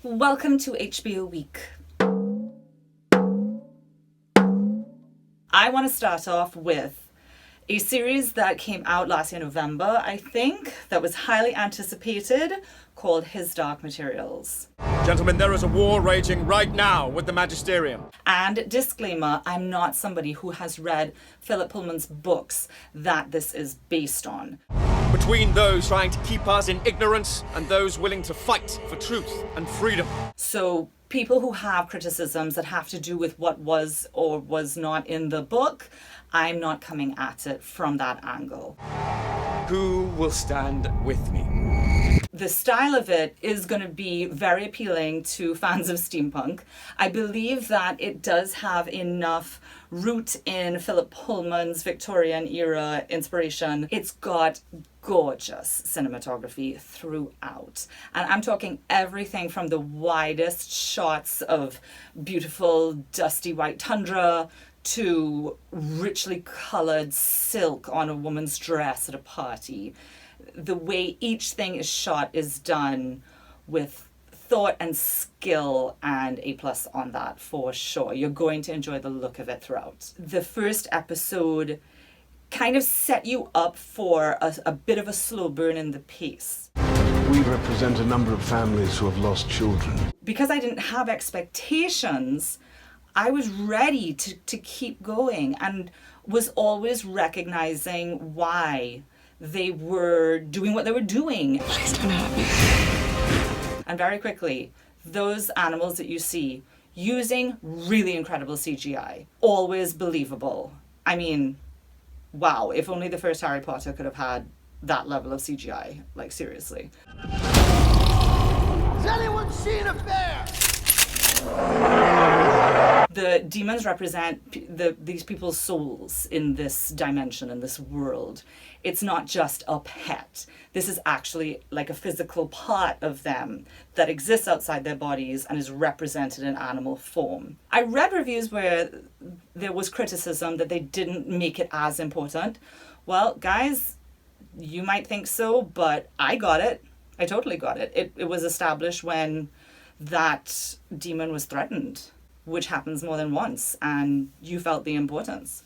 Welcome to HBO Week. I want to start off with a series that came out last year November, I think, that was highly anticipated, called His Dark Materials. Gentlemen, there is a war raging right now with the Magisterium. And disclaimer, I'm not somebody who has read Philip Pullman's books that this is based on. Between those trying to keep us in ignorance and those willing to fight for truth and freedom. So people who have criticisms that have to do with what was or was not in the book, I'm not coming at it from that angle. Who will stand with me? The style of it is going to be very appealing to fans of steampunk. I believe that it does have enough root in Philip Pullman's Victorian era inspiration. It's got gorgeous cinematography throughout. And I'm talking everything from the widest shots of beautiful dusty white tundra to richly colored silk on a woman's dress at a party. The way each thing is shot is done with thought and skill, and A+ on that for sure. You're going to enjoy the look of it throughout. The first episode kind of set you up for a bit of a slow burn in the pace. We represent a number of families who have lost children. Because I didn't have expectations, I was ready to keep going and was always recognizing why they were doing what they were doing. Please don't hurt me. And very quickly, those animals that you see using really incredible CGI, always believable. I mean, wow, if only the first Harry Potter could have had that level of CGI, like seriously. Has anyone seen a bear? The demons represent these people's souls in this dimension, in this world. It's not just a pet. This is actually like a physical part of them that exists outside their bodies and is represented in animal form. I read reviews where there was criticism that they didn't make it as important. Well, guys, you might think so, but I got it. I totally got it. It was established when that demon was threatened, which happens more than once, and you felt the importance.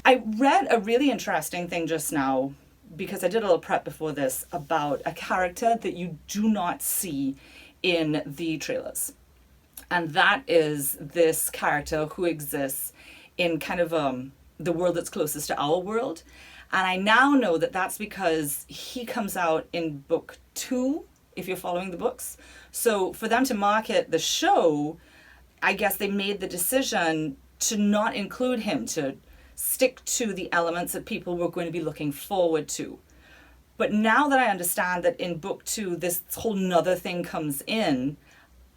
I read a really interesting thing just now, because I did a little prep before this, about a character that you do not see in the trailers. And that is this character who exists in kind of the world that's closest to our world. And I now know that that's because he comes out in book 2, if you're following the books. So for them to market the show, I guess they made the decision to not include him, to stick to the elements that people were going to be looking forward to. But now that I understand that in book 2, this whole nother thing comes in,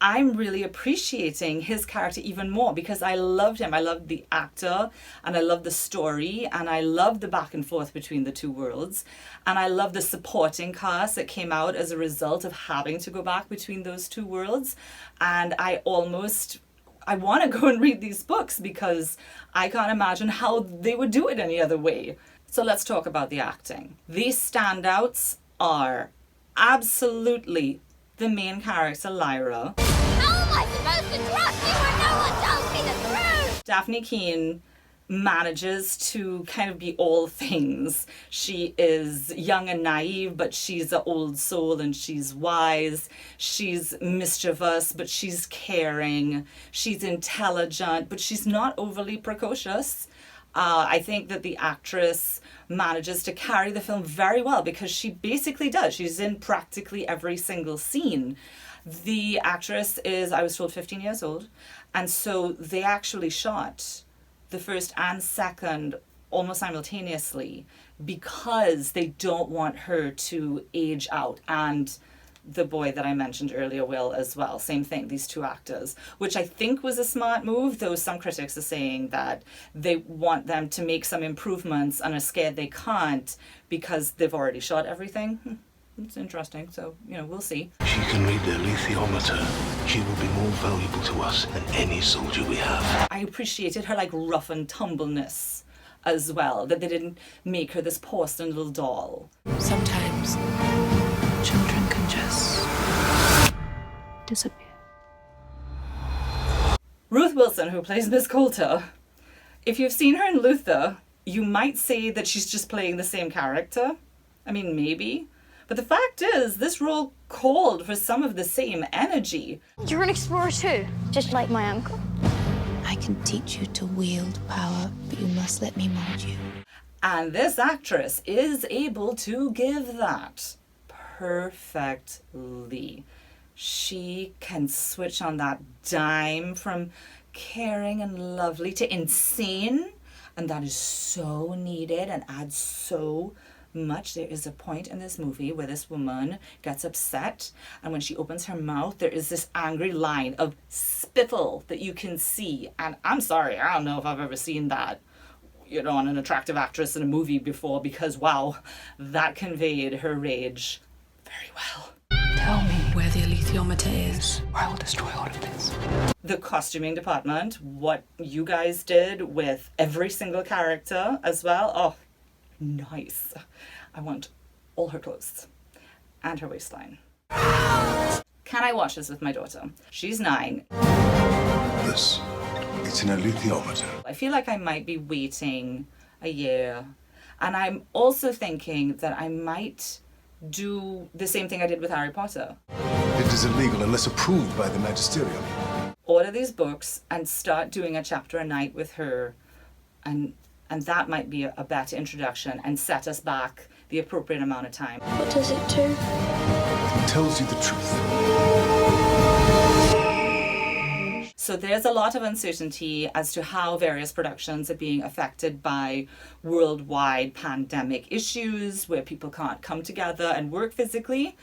I'm really appreciating his character even more because I loved him. I loved the actor and I loved the story and I loved the back and forth between the two worlds. And I love the supporting cast that came out as a result of having to go back between those two worlds. And I want to go and read these books because I can't imagine how they would do it any other way. So let's talk about the acting. These standouts are absolutely the main character, Lyra. How am I supposed to trust you when no one tells me the truth? Daphne Keane manages to kind of be all things. She is young and naive, but she's an old soul and she's wise. She's mischievous, but she's caring. She's intelligent, but she's not overly precocious. I think that the actress manages to carry the film very well because she basically does. She's in practically every single scene. The actress is, I was told, 15 years old. And so they actually shot the first and second almost simultaneously because they don't want her to age out. And the boy that I mentioned earlier will as well. Same thing, these two actors, which I think was a smart move, though some critics are saying that they want them to make some improvements and are scared they can't because they've already shot everything. It's interesting, so, we'll see. She can read the alethiometer. She will be more valuable to us than any soldier we have. I appreciated her, rough and tumbleness as well, that they didn't make her this porcelain little doll. Sometimes children can disappear. Ruth Wilson, who plays Miss Coulter, if you've seen her in Luther, you might say that she's just playing the same character. I mean, maybe. But the fact is, this role called for some of the same energy. You're an explorer too, just like my uncle. I can teach you to wield power, but you must let me mold you. And this actress is able to give that perfectly. She can switch on that dime from caring and lovely to insane, and that is so needed and adds so much. There is a point in this movie where this woman gets upset, and when she opens her mouth, there is this angry line of spittle that you can see. And I'm sorry, I don't know if I've ever seen that, on an attractive actress in a movie before, because wow, that conveyed her rage very well. Tell me where the alethiometer is, or I will destroy all of this. The costuming department, what you guys did with every single character as well, oh, nice. I want all her clothes and her waistline. Can I watch this with my daughter? She's 9. This, it's an alethiometer. I feel like I might be waiting a year. And I'm also thinking that I might do the same thing I did with Harry Potter. It is illegal unless approved by the magisterium. Order these books and start doing a chapter a night with her, and that might be a better introduction and set us back the appropriate amount of time. What does it do? It tells you the truth. So there's a lot of uncertainty as to how various productions are being affected by worldwide pandemic issues where people can't come together and work physically.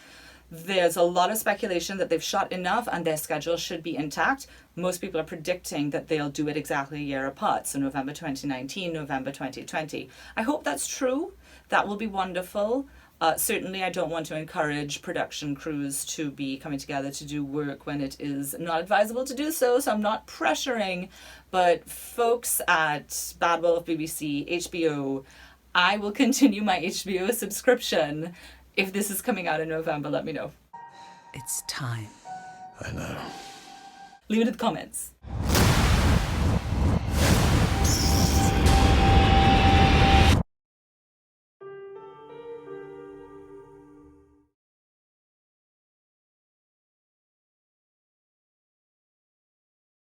There's a lot of speculation that they've shot enough and their schedule should be intact. Most people are predicting that they'll do it exactly a year apart, so November 2019, November 2020. I hope that's true. That will be wonderful. Certainly, I don't want to encourage production crews to be coming together to do work when it is not advisable to do so I'm not pressuring. But folks at Bad Wolf, BBC, HBO, I will continue my HBO subscription. If this is coming out in November, let me know. It's time. I know. Leave it in the comments.